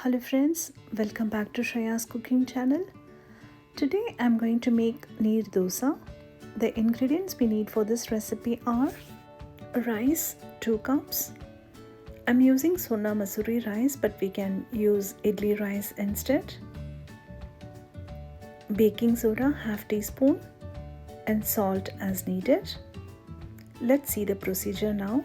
Hello friends, welcome back to Shreya's cooking channel. Today I'm going to make Neer Dosa. The ingredients we need for this recipe are rice 2 cups. I'm using Sona Masuri rice, but we can use idli rice instead. Baking soda half teaspoon and salt as needed. Let's see the procedure now.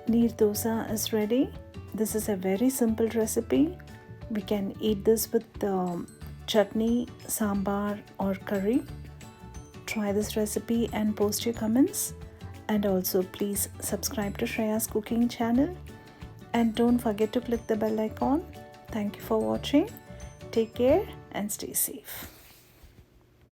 Neer dosa is ready. This is a very simple recipe. We can eat this with chutney, sambar or curry. Try this recipe and post your comments. And also please subscribe to Shreya's cooking channel. And don't forget to click the bell icon. Thank you for watching. Take care and stay safe.